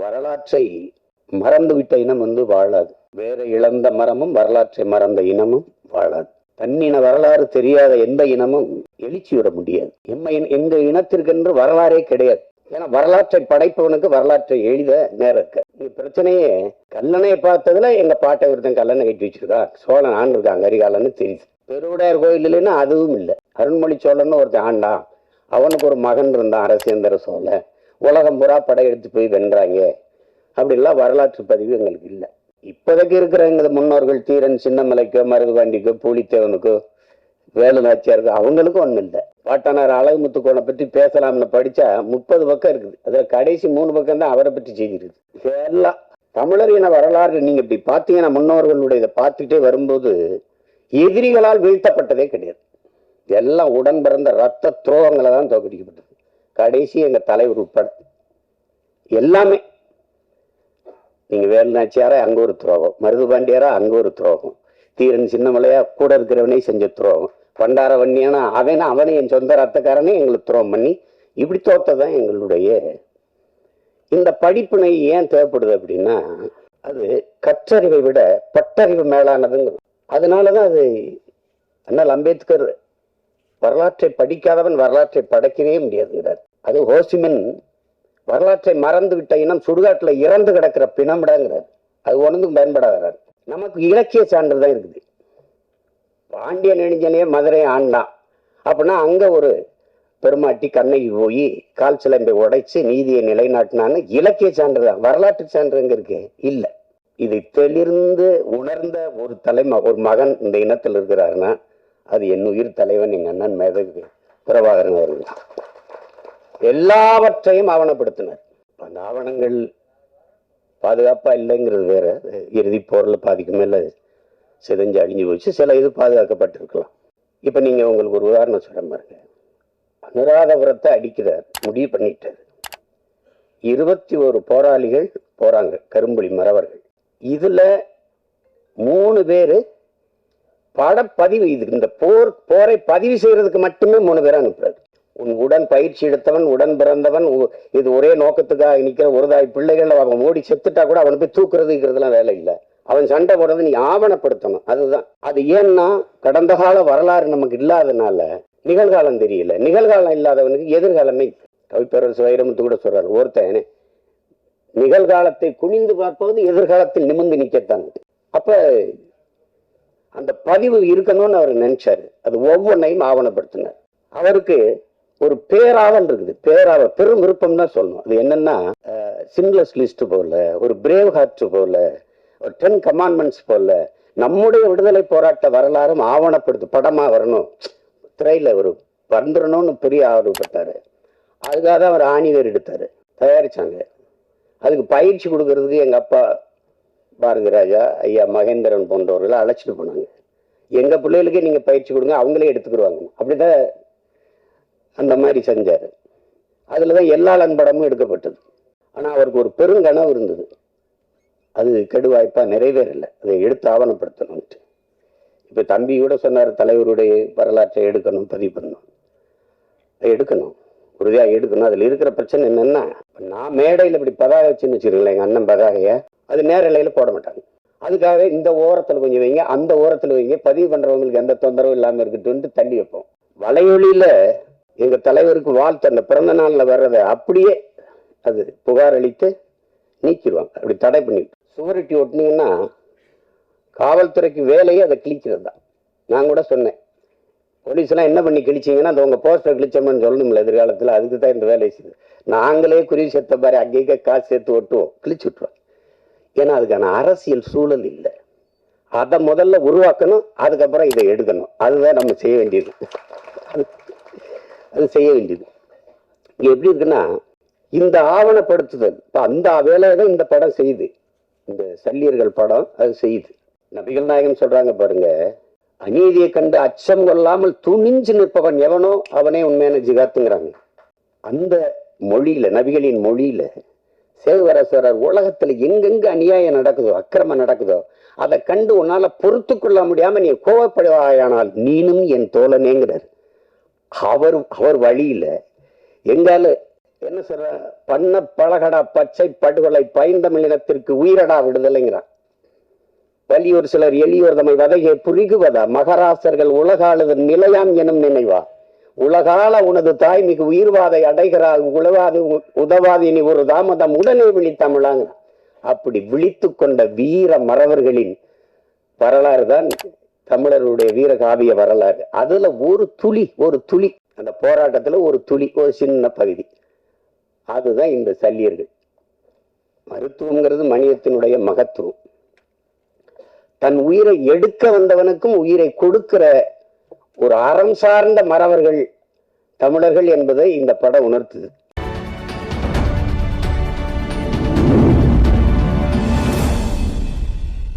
வரலாற்றை மறந்துவிட்ட இனம் வாழாது. வேற இழந்த மரமும் வரலாற்றை மறந்த இனமும் வாழாது. தன்னின வரலாறு தெரியாத எந்த இனமும் எழுச்சி விட முடியாது. எங்க இனத்திற்கென்று வரலாறே கிடையாது. ஏன்னா வரலாற்றை படைப்பவனுக்கு வரலாற்றை எழுத நேரம் இருக்க. பிரச்சனையே கல்லணையை பார்த்ததுல எங்க பாட்டை ஒருத்தன் கல்லணை கட்டி வச்சிருக்கா, சோழன் ஆண்டு இருக்காங்க அரிகாலன்னு தெரியுது. பெருவுடையார் கோயில் இல்லைன்னா அதுவும் இல்லை. அருண்மொழி சோழன் ஒருத்தன் ஆண்டான், அவனுக்கு ஒரு மகன் இருந்தான் அரசேந்திர சோழன். உலகம் பூரா படையெடுத்து போய் வென்றாங்க. அப்படிலாம் வரலாற்று பதிவு எங்களுக்கு இல்லை. இப்போதைக்கு இருக்கிற எங்கள் முன்னோர்கள் தீரன் சின்னமலைக்கோ மருதுபாண்டிக்கோ பூலித்தேவனுக்கோ வேலு நாச்சியாருக்கோ அவங்களுக்கும் ஒன்றும் இல்லை. பாட்டனார் அழகுமுத்துக்கோனை பற்றி பேசலாம்னு படித்தா 30 பக்கம் இருக்குது. அதில் கடைசி 3 பக்கம் தான் அவரை பற்றி செய்திருக்கு. எல்லாம் தமிழர் இன வரலாறு நீங்கள் இப்படி பார்த்தீங்கன்னா முன்னோர்களுடைய இதை பார்த்துக்கிட்டே வரும்போது எதிரிகளால் வீழ்த்தப்பட்டதே கிடையாது. எல்லாம் உடன் பிறந்த ரத்த துரோகங்களை தான் தோக்கடிக்கப்பட்டது. கடைசி எங்கள் தலைவர் உட்பட எல்லாமே. நீங்க வேலுநாச்சியாரா அங்க ஒரு துரோகம், மருதுபாண்டியாரா அங்க ஒரு துரோகம், தீரன் சின்னமலையா கூட இருக்கிறவனே செஞ்ச துரோகம், பண்டார வன்னியானா அவனே என் சொந்த ரத்தக்காரனே எங்களுக்கு துரோகம் பண்ணி இப்படி தோத்ததான் எங்களுடைய இந்த படிப்பினை ஏன் தேவைப்படுது அப்படின்னா, அது கற்றறிவை விட பட்டறிவு மேலானதுங்க. அதனாலதான் அது அண்ணல் அம்பேத்கர் வரலாற்றை படிக்காதவன் வரலாற்றை படைக்கவே முடியாதுங்கிறார். அது ஹோசிமின் வரலாற்றை மறந்து விட்ட இனம் சுடுகாட்டுல இறந்து கிடக்கிற பிணம்டாங்கிறார். அது ஒன்றும் பயன்படாதார். நமக்கு இலக்கிய சான்று தான் இருக்குது. பாண்டிய நெடுஞ்சனே மதுரை ஆண்டான் அப்படின்னா அங்க ஒரு பெருமாட்டி கண்ணகி போய் கால் சிலம்பை உடைச்சு நீதியை நிலைநாட்டினான்னு இலக்கிய சான்று தான். வரலாற்று சான்று எங்க இருக்கு? இல்லை. இது தெளிர்ந்து உணர்ந்த ஒரு ஒரு மகன் இந்த இனத்தில் இருக்கிறாருன்னா அது என் உயிர் தலைவன் எங்க அண்ணன் மேதகு பிரபாகரன் அவர்கள். எல்லாவற்றையும் ஆவணப்படுத்தினார். அந்த ஆவணங்கள் பாதுகாப்பா இல்லைங்கிறது வேற. இறுதி போரில் பாதிக்கு மேல சிதைஞ்சு அழிஞ்சு போச்சு. சில இது பாதுகாக்கப்பட்டிருக்கலாம். இப்ப நீங்க உங்களுக்கு ஒரு உதாரணம் சொல்ல பாருங்க. அனுராதபுரத்தை அடிக்கிறார், முடிவு பண்ணிட்டார். 21 போராளிகள் போறாங்க, கரும்புலி மறவர்கள். இதுல 3 பேரு படப்பதிவு, இது இந்த போரை பதிவு செய்யறதுக்கு மட்டுமே 3 பேரை அனுப்புறாரு. உடன் பயிற்சி எடுத்தவன், உடன் பிறந்தவன், இது ஒரே நோக்கத்துக்காக நிக்கிற ஒரு தாய் பிள்ளைகள் அவன் ஓடி செத்துட்டா கூட அவனை போய் தூக்குறதுங்கிறதுலாம் வேலை இல்லை. அவன் சண்டை போடுறது நீ ஆவணப்படுத்தணும். அதுதான். அது ஏன்னா கடந்த கால வரலாறு நமக்கு இல்லாதனால நிகழ்காலம் தெரியல. நிகழ்காலம் இல்லாதவனுக்கு எதிர்காலமே. கவிப்பேரரசு வைரமுத்து கூட சொல்றாரு, ஒருத்தன் நிகழ்காலத்தை குனிந்து பார்ப்பது எதிர்காலத்தில் நிமிர்ந்து நிக்கத்தான். அப்ப அந்த பதிவு இருக்கணும்னு அவர் நினைச்சாரு. அது ஒவ்வொன்றையும் ஆவணப்படுத்தினார். அவருக்கு ஒரு பேராவல் இருக்குது. பேராவல் பெரும் விருப்பம் தான் சொல்லணும். அது என்னன்னா, சிம்லஸ் லிஸ்ட் போல, ஒரு பிரேவ் ஹார்ட் போல, ஒரு 10 கமாண்ட்மெண்ட்ஸ் போல நம்முடைய விடுதலை போராட்ட வரலாறும் ஆவணப்படுத்து படமா வரணும், திரையில ஒரு வந்துடணும்னு பெரிய ஆர்வப்பட்டாரு. அதுக்காக தான் அவர் ஆணிவேர் எடுத்தாரு, தயாரிச்சாங்க. அதுக்கு பயிற்சி கொடுக்கறதுக்கு எங்க அப்பா பாரதிராஜா, ஐயா மகேந்திரன் போன்றவர்களை அழைச்சிட்டு போனாங்க. எங்க பிள்ளைகளுக்கே நீங்க பயிற்சி கொடுங்க, அவங்களே எடுத்துக்கிடுவாங்க. அப்படிதான் அந்த மாதிரி செஞ்சாரு. அதுலதான் எல்லாளன் படமும் எடுக்கப்பட்டது. ஆனா அவருக்கு ஒரு பெருங்கனவு இருந்தது. அது கெடுவாய்ப்பா நிறைவேறல. அதை எடுத்து ஆவணப்படுத்தணும். இப்ப தம்பி கூட சொன்னார், தலைவருடைய வரலாற்றை எடுக்கணும், பதிவு பண்ணணும். எடுக்கணும், உறுதியா எடுக்கணும். அதுல இருக்கிற பிரச்சனை என்னன்னா, நான் மேடையில் இப்படி பதாகை வச்சுன்னு வச்சிருக்கேன், எங்க அண்ணன் பதாகைய, அது நேரலையில போட மாட்டாங்க. அதுக்காக இந்த ஓரத்துல கொஞ்சம் வைங்க, அந்த ஓரத்துல வைங்க, பதிவு பண்றவங்களுக்கு எந்த தொந்தரவும் இல்லாம இருக்கட்டும்னு தள்ளி வைப்போம். வலையொலியில எங்க தலைவருக்கு வாழ்த்து அந்த பிறந்த நாள்ல வர்றதை அப்படியே அது புகார் அளித்து நீக்கிடுவாங்க. அப்படி தடை பண்ணிட்டு சுவரட்டி ஒட்டினீங்கன்னா காவல்துறைக்கு வேலையே அதை கிழிக்கிறது தான். நான் கூட சொன்னேன், போலீஸ் எல்லாம் என்ன பண்ணி கிழிச்சிங்கன்னா அது உங்க போஸ்டர் கிழிச்சோம்னு சொல்லணும்ல எதிர்காலத்துல. அதுக்கு தான் இந்த வேலை செய்யுது. நாங்களே குருவி செத்த பாரு அங்கேயே காசு சேர்த்து ஒட்டுவோம், கிழிச்சு விட்டுருவோம். ஏன்னா அதுக்கான அரசியல் சூழல் இல்லை. அதை முதல்ல உருவாக்கணும், அதுக்கப்புறம் இதை எடுக்கணும். அதுதான் நம்ம செய்ய வேண்டியது. அது செய்ய வேண்டியது. எப்படி இருக்குன்னா, இந்த ஆவணப்படுத்துதல் இப்ப அந்த வேலையை தான் இந்த படம் செய்யுது. இந்த சல்லியர்கள் படம் அது செய்யுது. நபிகள் நாயகம் சொல்றாங்க பாருங்க, அநீதியை கண்டு அச்சம் கொள்ளாமல் துணிஞ்சு நிற்பவன் எவனோ அவனே உண்மையான ஜிகாத்துங்கிறாங்க. அந்த மொழியில, நபிகளின் மொழியில சேவரசரர் உலகத்துல எங்கெங்க அநியாயம் நடக்குதோ, அக்கிரமம் நடக்குதோ, அதை கண்டு உன்னால பொறுத்து கொள்ள முடியாம நீ கோவப்படுவாயானால் நீனும் என் தோழனேங்கிறார். அவர் வழியில எங்கால என்ன சொல்ற, பண்ண பழகடா பச்சை படுகொலை பைந்தமிழினத்திற்கு உயிரடா விடுதலைங்கிறான். வலியோர் சிலர் எளியோர் தம்மை வதையை புரிகுவதா, மகராசர்கள் உலகாளுதன் நிலையாம் எனும் நினைவா, உலகால உனது தாய் மிகு உயிர்வாதை அடைகிறாள், உழவாது உதவாது இனி ஒரு தாமதம் உடனே விழித்தமிழாங்க. அப்படி விழித்து கொண்ட வீர மறவர்களின் வரலாறு தான் தமிழருடைய வீரகாவிய வரலாறு. அதுல ஒரு துளி அந்த போராட்டத்துல ஒரு துளி, ஒரு சின்ன பகுதி, அதுதான் இந்த சல்லியர்கள். மருத்துவம்ங்கிறது மனிதத்தினுடைய மகத்துவம். தன் உயிரை எடுக்க வந்தவனுக்கும் உயிரை கொடுக்கிற ஒரு அறம் சார்ந்த மறவர்கள் தமிழர்கள் என்பதை இந்த படம் உணர்த்துது.